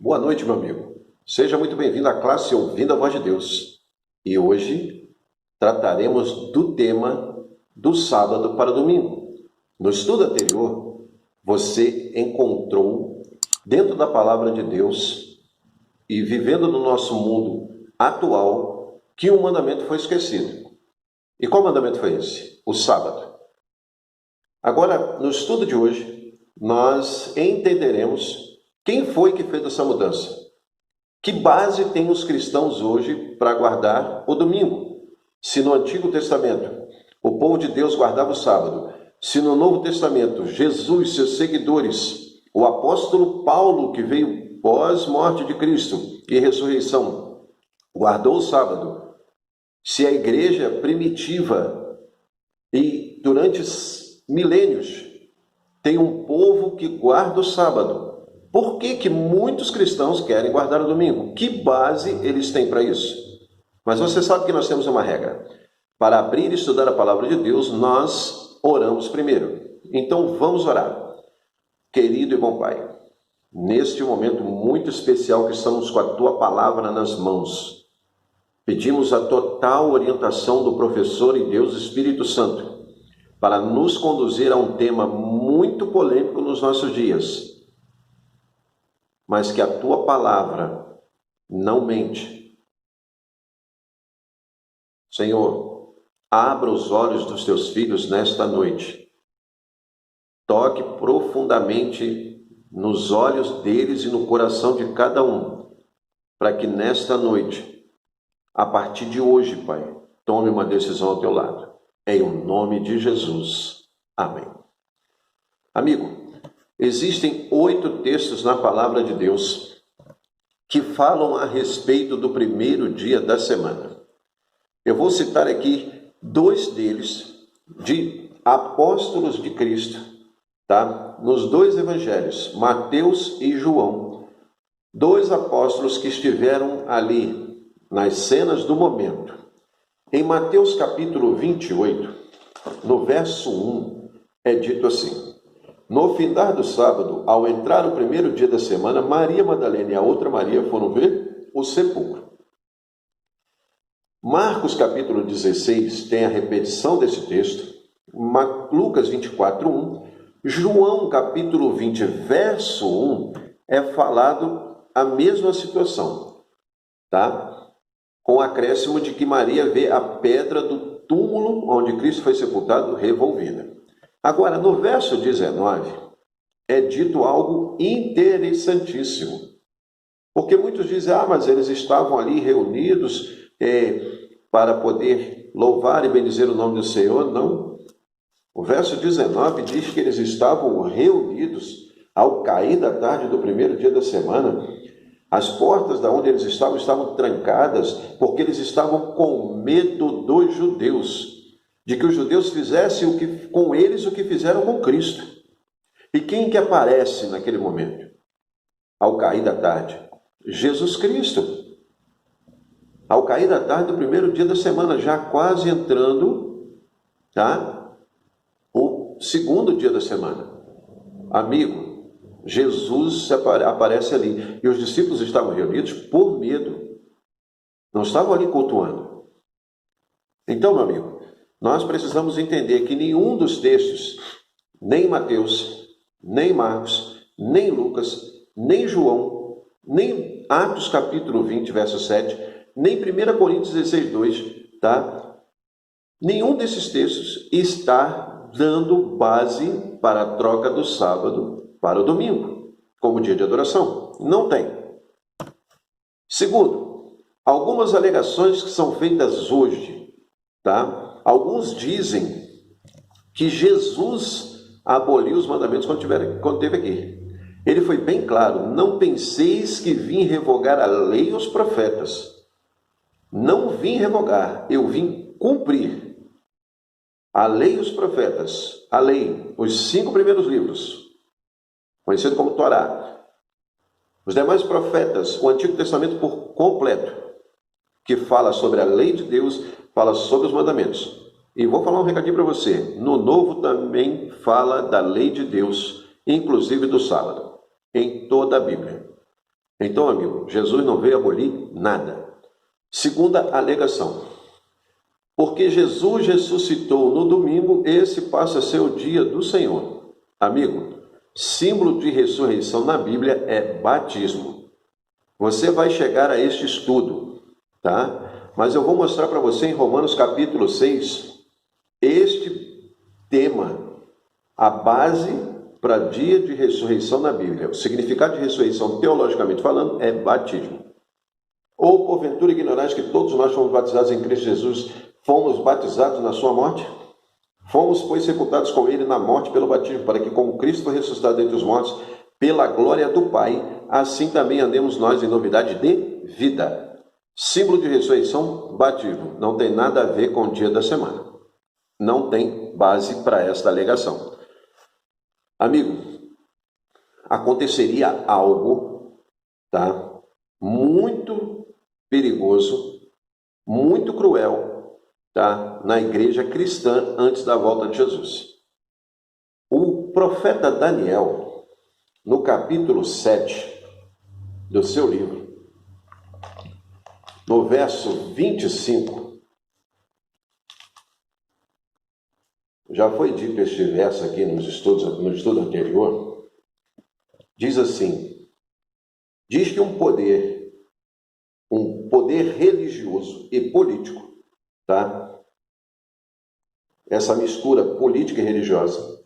Boa noite, meu amigo. Seja muito bem-vindo à classe Ouvindo a Voz de Deus. E hoje trataremos do tema do sábado para domingo. No estudo anterior, você encontrou dentro da palavra de Deus e vivendo no nosso mundo atual que um mandamento foi esquecido. E qual mandamento foi esse? O sábado. Agora, no estudo de hoje, nós entenderemos quem foi que fez essa mudança. Que base tem os cristãos hoje para guardar o domingo? Se no Antigo Testamento o povo de Deus guardava o sábado, se no Novo Testamento Jesus, seus seguidores, o apóstolo Paulo, que veio pós-morte de Cristo e ressurreição, guardou o sábado, se a igreja primitiva e durante milênios tem um povo que guarda o sábado, por que muitos cristãos querem guardar o domingo? Que base eles têm para isso? Mas você sabe que nós temos uma regra. Para abrir e estudar a palavra de Deus, nós oramos primeiro. Então vamos orar. Querido e bom Pai, neste momento muito especial que estamos com a Tua palavra nas mãos, pedimos a total orientação do professor e Deus Espírito Santo para nos conduzir a um tema muito polêmico nos nossos dias, mas que a Tua palavra não mente. Senhor, abra os olhos dos Teus filhos nesta noite. Toque profundamente nos olhos deles e no coração de cada um, para que nesta noite, a partir de hoje, Pai, tome uma decisão ao Teu lado. Em o nome de Jesus. Amém. Amigo, existem 8 textos na palavra de Deus que falam a respeito do primeiro dia da semana. Eu vou citar aqui 2 deles de apóstolos de Cristo, tá? Nos 2 evangelhos, Mateus e João, 2 apóstolos que estiveram ali nas cenas do momento. Em Mateus capítulo 28, no verso 1, é dito assim: no findar do sábado, ao entrar o primeiro dia da semana, Maria Madalena e a outra Maria foram ver o sepulcro. Marcos capítulo 16 tem a repetição desse texto, Lucas 24, 1, João capítulo 20, verso 1, é falado a mesma situação, tá? Com o acréscimo de que Maria vê a pedra do túmulo onde Cristo foi sepultado revolvida. Agora, no verso 19, é dito algo interessantíssimo. Porque muitos dizem, mas eles estavam ali reunidos para poder louvar e bendizer o nome do Senhor. Não. O verso 19 diz que eles estavam reunidos ao cair da tarde do primeiro dia da semana. As portas da onde eles estavam trancadas, porque eles estavam com medo dos judeus, de que os judeus fizessem com eles o que fizeram com Cristo. E quem que aparece naquele momento? Ao cair da tarde? Jesus Cristo. Ao cair da tarde do primeiro dia da semana, já quase entrando, tá? O segundo dia da semana. Amigo, Jesus aparece ali. E os discípulos estavam reunidos por medo. Não estavam ali cultuando. Então, meu amigo, nós precisamos entender que nenhum dos textos, nem Mateus, nem Marcos, nem Lucas, nem João, nem Atos capítulo 20, verso 7, nem 1 Coríntios 16, 2, tá? Nenhum desses textos está dando base para a troca do sábado para o domingo, como dia de adoração. Não tem. Segundo, algumas alegações que são feitas hoje, tá? Alguns dizem que Jesus aboliu os mandamentos quando esteve aqui. Ele foi bem claro: não penseis que vim revogar a lei e os profetas. Não vim revogar, eu vim cumprir. A lei e os profetas, a lei, os 5 primeiros livros, conhecido como Torá. Os demais profetas, o Antigo Testamento por completo, que fala sobre a lei de Deus, fala sobre os mandamentos. E vou falar um recadinho para você. No Novo também fala da lei de Deus, inclusive do sábado, em toda a Bíblia. Então, amigo, Jesus não veio abolir nada. Segunda alegação. Porque Jesus ressuscitou no domingo, esse passa a ser o dia do Senhor. Amigo, símbolo de ressurreição na Bíblia é batismo. Você vai chegar a este estudo, tá? Mas eu vou mostrar para você em Romanos capítulo 6, este tema, a base para dia de ressurreição na Bíblia. O significado de ressurreição, teologicamente falando, é batismo. Ou porventura ignorais que todos nós fomos batizados em Cristo Jesus, fomos batizados na sua morte? Fomos, pois, sepultados com ele na morte pelo batismo, para que, como Cristo foi ressuscitado dentre os mortos, pela glória do Pai, assim também andemos nós em novidade de vida. Símbolo de ressurreição, batismo. Não tem nada a ver com o dia da semana. Não tem base para esta alegação. Amigo, aconteceria algo, tá? Muito perigoso, muito cruel, tá? Na igreja cristã antes da volta de Jesus. O profeta Daniel, no capítulo 7 do seu livro, no verso 25, já foi dito este verso aqui no estudo anterior, diz assim, diz que um poder religioso e político, tá? Essa mistura política e religiosa,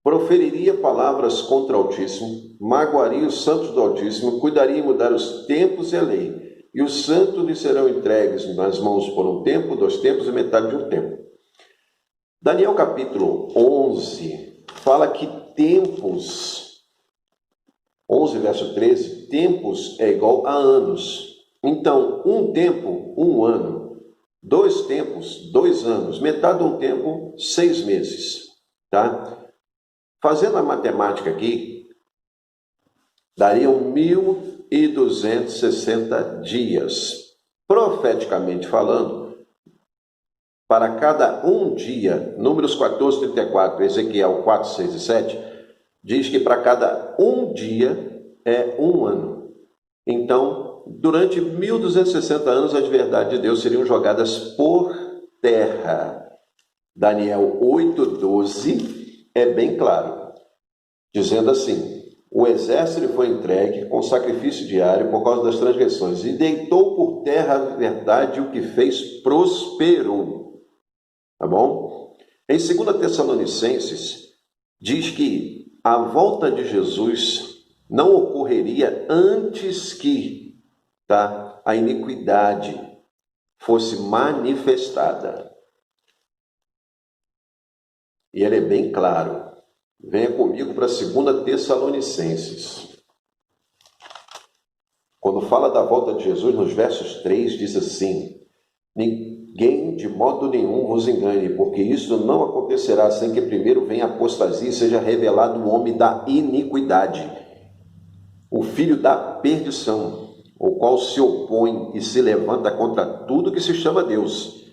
proferiria palavras contra o Altíssimo, magoaria os santos do Altíssimo, cuidaria em mudar os tempos e a lei, e os santos lhe serão entregues nas mãos por um tempo, 2 tempos e metade de um tempo. Daniel capítulo 11 fala que tempos, 11 verso 13, tempos é igual a anos. Então, um tempo, 1 ano, 2 tempos, 2 anos, metade de um tempo, 6 meses, tá? Fazendo a matemática aqui, dariam 1.260 dias. Profeticamente falando, para cada um dia, Números 14, 34, Ezequiel 4, 6 e 7, diz que para cada um dia é 1 ano. Então, durante 1.260 anos, as verdades de Deus seriam jogadas por terra. Daniel 8:12 é bem claro, dizendo assim, o exército foi entregue com sacrifício diário por causa das transgressões e deitou por terra a verdade, o que fez prosperou. Tá bom? Em 2 Tessalonicenses, diz que a volta de Jesus não ocorreria antes que, tá, a iniquidade fosse manifestada. E ele é bem claro. Venha comigo para 2 Tessalonicenses. Quando fala da volta de Jesus, nos versos 3, diz assim, ninguém de modo nenhum vos engane, porque isso não acontecerá sem que primeiro venha a apostasia e seja revelado o homem da iniquidade, o filho da perdição, o qual se opõe e se levanta contra tudo que se chama Deus,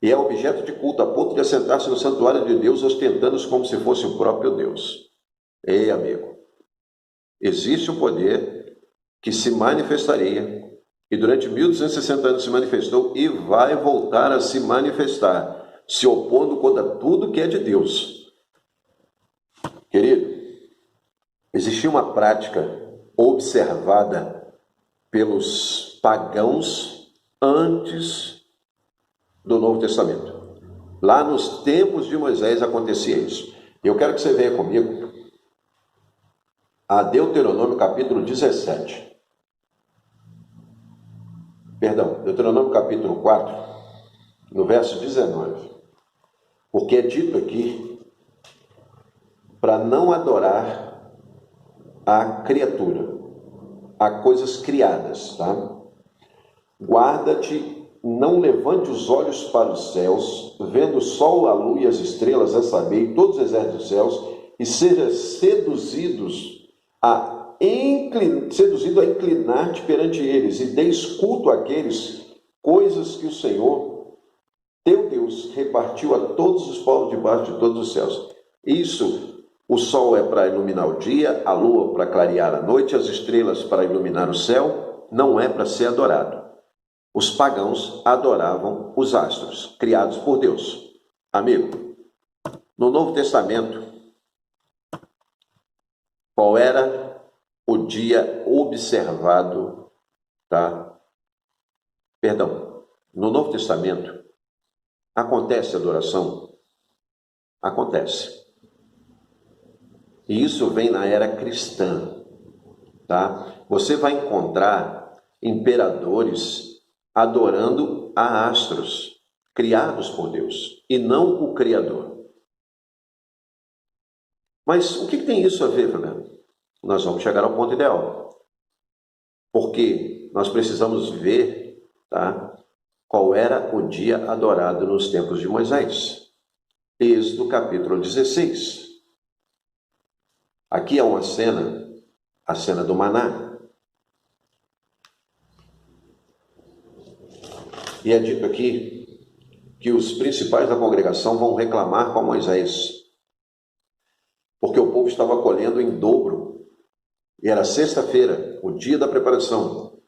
e é objeto de culto, a ponto de assentar-se no santuário de Deus, ostentando-se como se fosse o próprio Deus. Ei, amigo, existe um poder que se manifestaria, e durante 1.260 anos se manifestou e vai voltar a se manifestar, se opondo contra tudo que é de Deus. Querido, existia uma prática observada pelos pagãos antes do Novo Testamento. Lá nos tempos de Moisés acontecia isso. E eu quero que você venha comigo a Deuteronômio capítulo 17. Perdão, Deuteronômio capítulo 4, no verso 19. Porque é dito aqui para não adorar a criatura, a coisas criadas, tá? Guarda-te, não levante os olhos para os céus, vendo o sol, a lua e as estrelas, a saber, e todos os exércitos dos céus, e seja seduzido a inclinar-te perante eles, e deis culto àqueles coisas que o Senhor, teu Deus, repartiu a todos os povos debaixo de todos os céus. Isso O sol é para iluminar o dia, a lua para clarear a noite, as estrelas para iluminar o céu, não é para ser adorado. Os pagãos adoravam os astros, criados por Deus. Amigo, no Novo Testamento, qual era o dia observado, tá? Perdão, no Novo Testamento, acontece adoração? Acontece. E isso vem na era cristã, tá? Você vai encontrar imperadores adorando a astros, criados por Deus, e não o Criador. Mas o que tem isso a ver, Fabiano? Nós vamos chegar ao ponto ideal. Porque nós precisamos ver, tá, qual era o dia adorado nos tempos de Moisés. Êxodo capítulo 16. Aqui há uma cena, a cena do maná. E é dito aqui que os principais da congregação vão reclamar com Moisés, porque o povo estava colhendo em dobro. E era sexta-feira, o dia da preparação.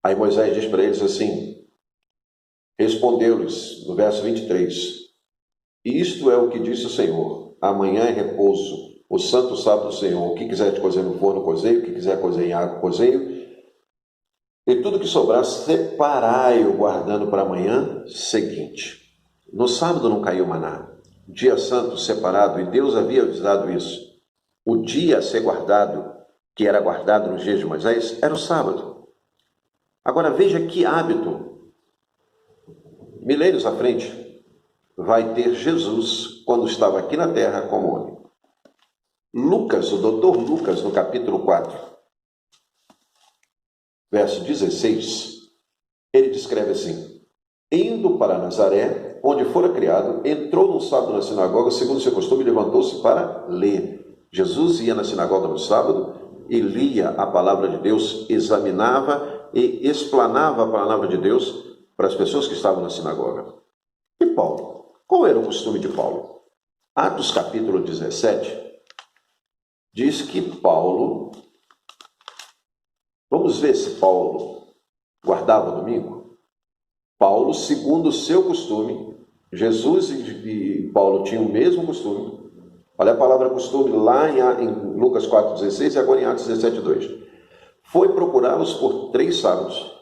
Aí Moisés diz para eles assim, respondeu-lhes, no verso 23, isto é o que disse o Senhor, amanhã é repouso, o santo sábado do Senhor, o que quiser cozer no forno, cozeio, o que quiser cozer em água, cozeio, e tudo que sobrar, separai-o, guardando para amanhã seguinte. No sábado não caiu maná, dia santo separado, e Deus havia avisado isso. O dia a ser guardado, que era guardado nos dias de Moisés, era o sábado. Agora veja que hábito, milênios à frente, vai ter Jesus quando estava aqui na terra como homem. Lucas, o doutor Lucas, no capítulo 4, verso 16, ele descreve assim, indo para Nazaré, onde fora criado, entrou no sábado na sinagoga, segundo seu costume, levantou-se para ler. Jesus ia na sinagoga no sábado e lia a palavra de Deus, examinava e explanava a palavra de Deus para as pessoas que estavam na sinagoga. E Paulo? Qual era o costume de Paulo? Atos capítulo 17 diz que Paulo, vamos ver se Paulo guardava o domingo? Paulo, segundo o seu costume, Jesus e Paulo tinham o mesmo costume. Olha a palavra costume lá em Lucas 4,16 e agora em Atos 17,2. Foi procurá-los por 3 sábados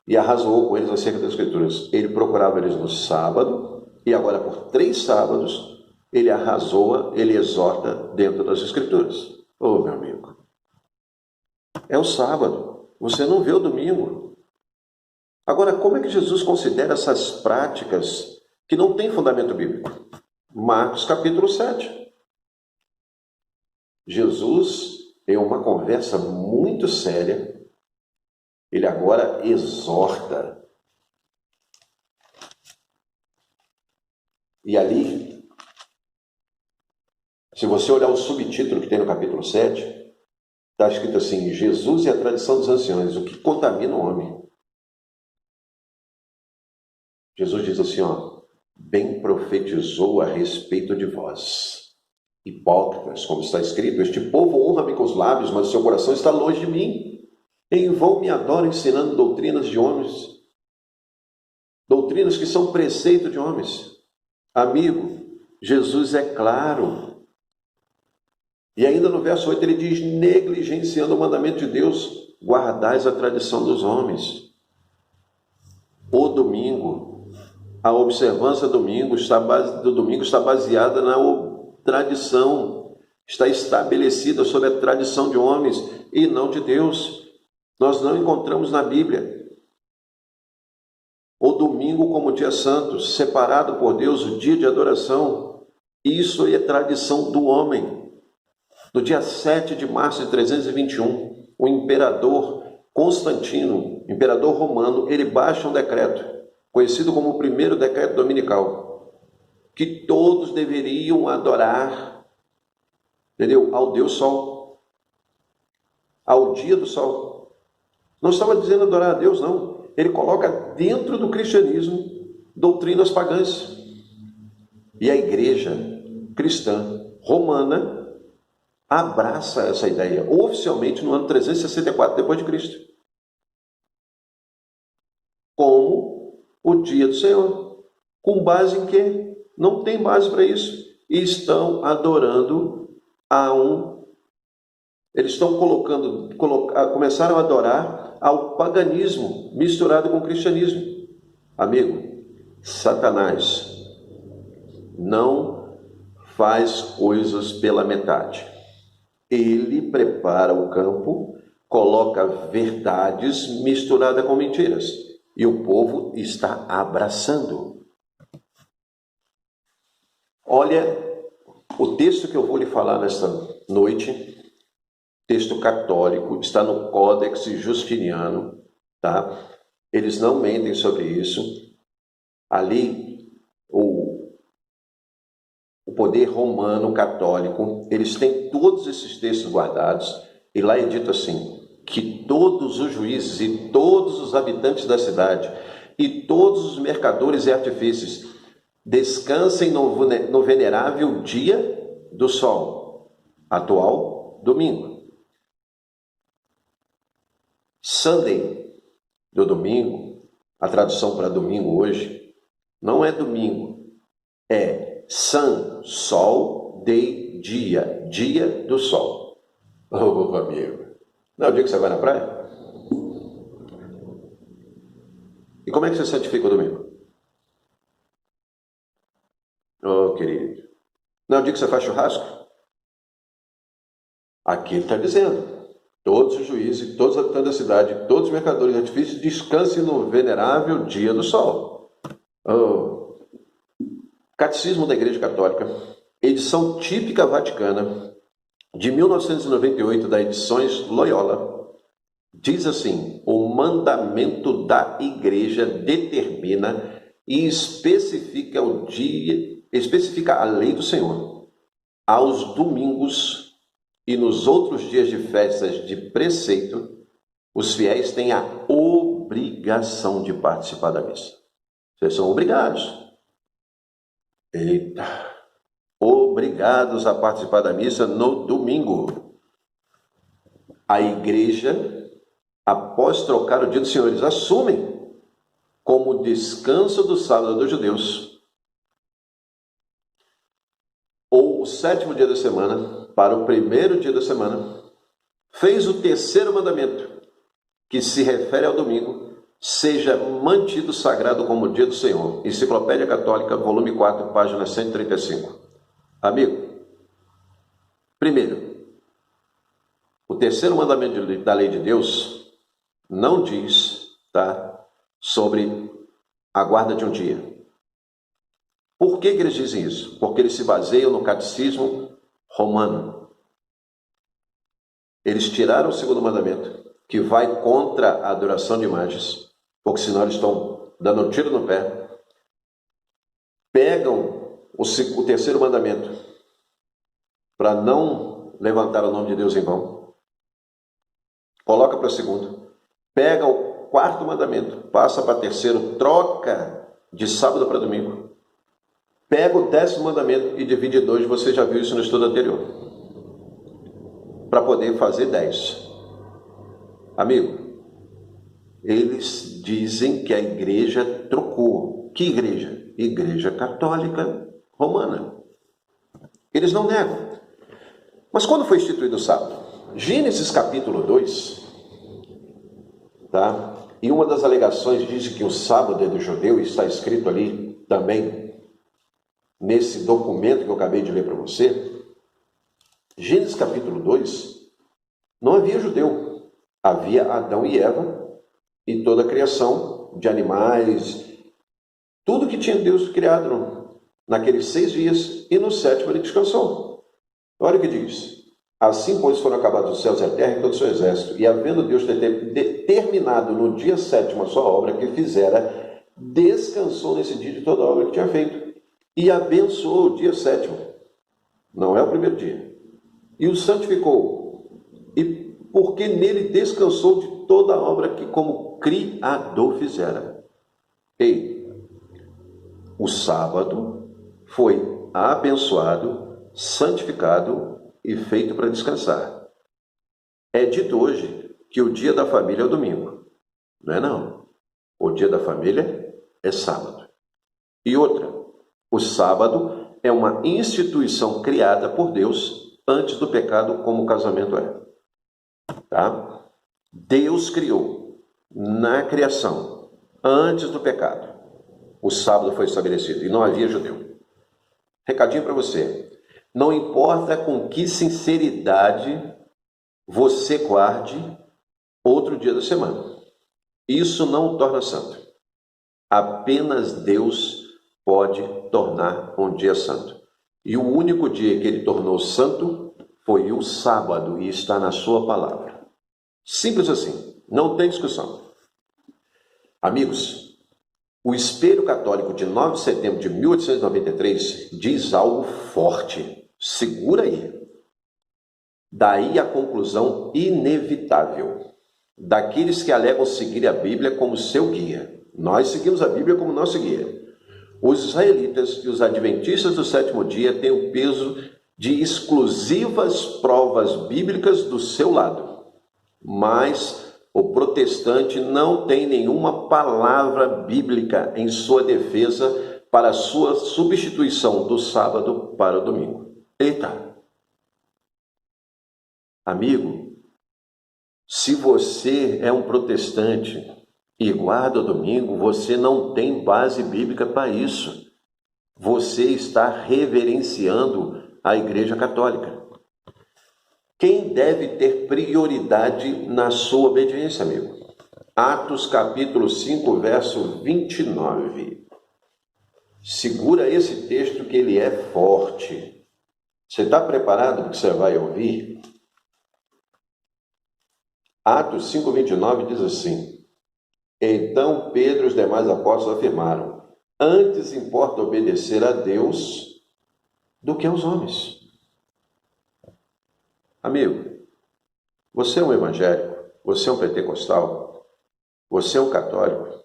e arrazoou com eles acerca das Escrituras. Ele procurava eles no sábado e agora por 3 sábados ele arrazoa, ele exorta dentro das Escrituras. Ô, meu amigo, é o sábado, você não vê o domingo. Agora, como é que Jesus considera essas práticas que não têm fundamento bíblico? Marcos capítulo 7. Jesus, em uma conversa muito séria, ele agora exorta. E ali, se você olhar o subtítulo que tem no capítulo 7, está escrito assim, Jesus e a tradição dos anciões, o que contamina o homem. Jesus diz assim, ó, bem profetizou a respeito de vós, hipócritas, como está escrito, este povo honra-me com os lábios, mas o seu coração está longe de mim. Em vão me adoram ensinando doutrinas de homens, doutrinas que são preceito de homens. Amigo, Jesus é claro. E ainda no verso 8 ele diz, negligenciando o mandamento de Deus, guardais a tradição dos homens. O domingo, a observância do domingo está baseada na tradição, está estabelecida sobre a tradição de homens e não de Deus. Nós não encontramos na Bíblia o domingo como dia santo, separado por Deus, o dia de adoração. Isso é tradição do homem. No dia 7 de março de 321, o imperador Constantino, imperador romano, ele baixa um decreto, conhecido como o primeiro decreto dominical, que todos deveriam adorar, entendeu? Ao Deus Sol, ao dia do Sol. Não estava dizendo adorar a Deus, não. Ele coloca dentro do cristianismo doutrinas pagãs. E a igreja cristã romana abraça essa ideia, oficialmente no ano 364 depois de Cristo, como o dia do Senhor. Com base em quê? Não tem base para isso. E estão adorando a um... Eles estão começaram a adorar ao paganismo misturado com o cristianismo. Amigo, Satanás não faz coisas pela metade. Ele prepara o campo, coloca verdades misturadas com mentiras. E o povo está abraçando. Olha, o texto que eu vou lhe falar nesta noite, texto católico, está no Códex Justiniano, tá? Eles não mentem sobre isso. Ali, o poder romano católico, eles têm todos esses textos guardados, e lá é dito assim, que todos os juízes e todos os habitantes da cidade e todos os mercadores e artífices descansem no venerável dia do sol, atual domingo. Sunday, do domingo, a tradução para domingo hoje, não é domingo, é sun, sol, day, dia, dia do sol. Oh, amigo, não é o dia que você vai na praia? E como é que você santifica o domingo? Oh, querido, não é o dia que você faz churrasco? Aqui ele está dizendo, todos os juízes, todos os habitantes da cidade, todos os mercadores de artifícios, descansem no venerável dia do sol. Oh. Catecismo da Igreja Católica, edição típica vaticana, de 1998, da Edições Loyola, diz assim, o mandamento da Igreja determina e especifica o dia, especifica a lei do Senhor. Aos domingos e nos outros dias de festas de preceito, os fiéis têm a obrigação de participar da missa. Vocês são obrigados. Eita! Obrigados a participar da missa no domingo. A igreja, após trocar o dia do Senhor, eles assumem como descanso do sábado dos judeus, ou o sétimo dia da semana, para o primeiro dia da semana, fez o terceiro mandamento, que se refere ao domingo, seja mantido sagrado como dia do Senhor. Enciclopédia Católica, volume 4, página 135. Amigo, primeiro, o terceiro mandamento da lei de Deus não diz, tá, sobre a guarda de um dia. Por que eles dizem isso? Porque eles se baseiam no catecismo romano. Eles tiraram o segundo mandamento, que vai contra a adoração de imagens, porque senão eles estão dando um tiro no pé. Pegam o terceiro mandamento para não levantar o nome de Deus em vão. Coloca para o segundo. Pega o quarto mandamento, passa para terceiro, troca de sábado para domingo. Pega o 10º mandamento e divide em 2, você já viu isso no estudo anterior, para poder fazer 10. Amigo, eles dizem que a igreja trocou. Que igreja? Igreja Católica Romana. Eles não negam. Mas quando foi instituído o sábado? Gênesis capítulo 2, tá? E uma das alegações diz que o sábado é do judeu, e está escrito ali também, nesse documento que eu acabei de ler para você. Gênesis capítulo 2, não havia judeu, havia Adão e Eva e toda a criação de animais, tudo que tinha Deus criado naqueles 6 dias, e no 7º ele descansou. Olha o que diz: assim, pois, foram acabados os céus e a terra e todo o seu exército, e havendo Deus determinado no dia 7º a sua obra que fizera, descansou nesse dia de toda a obra que tinha feito, e abençoou o dia 7º. Não é o primeiro dia. E o santificou, e porque nele descansou de toda a obra que como Criador fizera. Ei, o sábado foi abençoado, santificado e feito para descansar. É dito hoje que o dia da família é o domingo. Não é não. O dia da família é sábado. E outra, o sábado é uma instituição criada por Deus antes do pecado, como o casamento é. Tá? Deus criou na criação, antes do pecado. O sábado foi estabelecido e não havia judeu. Recadinho para você. Não importa com que sinceridade você guarde outro dia da semana. Isso não o torna santo. Apenas Deus pode tornar um dia santo. E o único dia que ele tornou santo foi o sábado, e está na sua palavra. Simples assim, não tem discussão. Amigos, o Espelho Católico de 9 de setembro de 1893 diz algo forte. Segura aí. Daí a conclusão inevitável daqueles que alegam seguir a Bíblia como seu guia. Nós seguimos a Bíblia como nosso guia. Os israelitas e os adventistas do sétimo dia têm o peso de exclusivas provas bíblicas do seu lado. Mas o protestante não tem nenhuma palavra bíblica em sua defesa para a sua substituição do sábado para o domingo. Eita! Amigo, se você é um protestante e guarda o domingo, você não tem base bíblica para isso. Você está reverenciando a Igreja Católica. Quem deve ter prioridade na sua obediência, amigo? Atos capítulo 5, verso 29. Segura esse texto que ele é forte. Você está preparado para o que você vai ouvir? Atos 5, 29 diz assim: Então Pedro e os demais apóstolos afirmaram: Antes importa obedecer a Deus do que aos homens. Amigo, você é um evangélico, você é um pentecostal, você é um católico.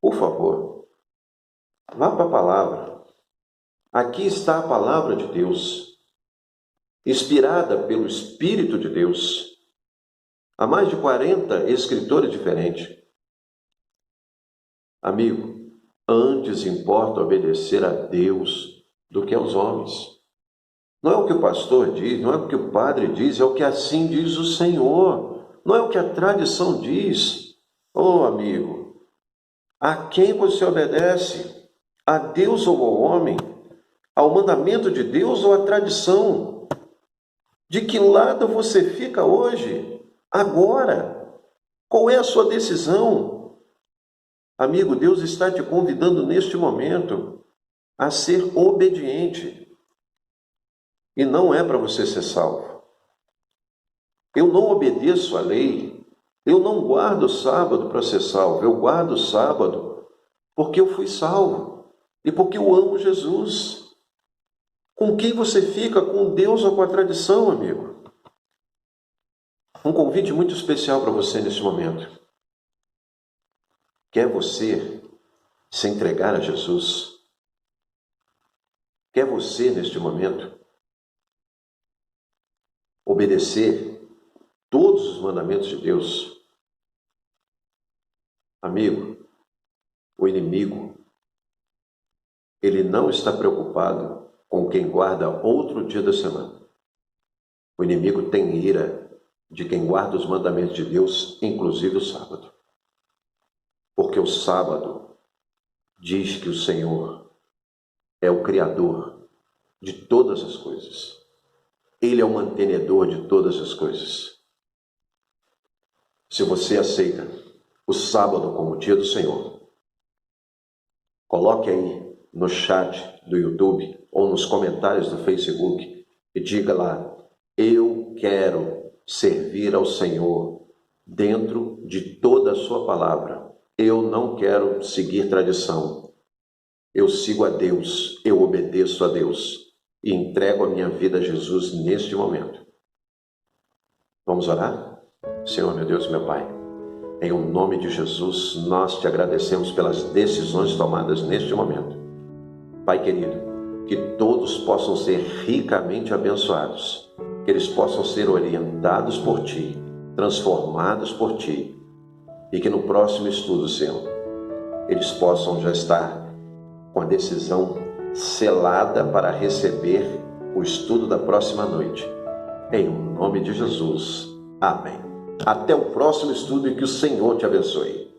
Por favor, vá para a palavra. Aqui está a palavra de Deus, inspirada pelo Espírito de Deus. Há mais de 40 escritores diferentes. Amigo, antes importa obedecer a Deus do que aos homens. Não é o que o pastor diz, não é o que o padre diz, é o que assim diz o Senhor. Não é o que a tradição diz. Oh, amigo, a quem você obedece? A Deus ou ao homem? Ao mandamento de Deus ou à tradição? De que lado você fica hoje? Agora? Qual é a sua decisão? Amigo, Deus está te convidando neste momento a ser obediente. E não é para você ser salvo. Eu não obedeço à lei. Eu não guardo o sábado para ser salvo. Eu guardo o sábado porque eu fui salvo. E porque eu amo Jesus. Com quem você fica? Com Deus ou com a tradição, amigo? Um convite muito especial para você nesse momento. Quer você se entregar a Jesus? Quer você, neste momento, obedecer todos os mandamentos de Deus? Amigo, o inimigo, ele não está preocupado com quem guarda outro dia da semana. O inimigo tem ira de quem guarda os mandamentos de Deus, inclusive o sábado. Porque o sábado diz que o Senhor é o Criador de todas as coisas. Ele é o mantenedor de todas as coisas. Se você aceita o sábado como o dia do Senhor, coloque aí no chat do YouTube ou nos comentários do Facebook e diga lá: eu quero servir ao Senhor dentro de toda a sua palavra. Eu não quero seguir tradição. Eu sigo a Deus, eu obedeço a Deus e entrego a minha vida a Jesus neste momento. Vamos orar? Senhor, meu Deus, meu Pai, em o nome de Jesus, nós te agradecemos pelas decisões tomadas neste momento. Pai querido, que todos possam ser ricamente abençoados que eles possam ser orientados por Ti, transformados por Ti, e que no próximo estudo, Senhor, eles possam já estar com a decisão selada para receber o estudo da próxima noite. Em nome de Jesus. Amém. Até o próximo estudo e que o Senhor te abençoe.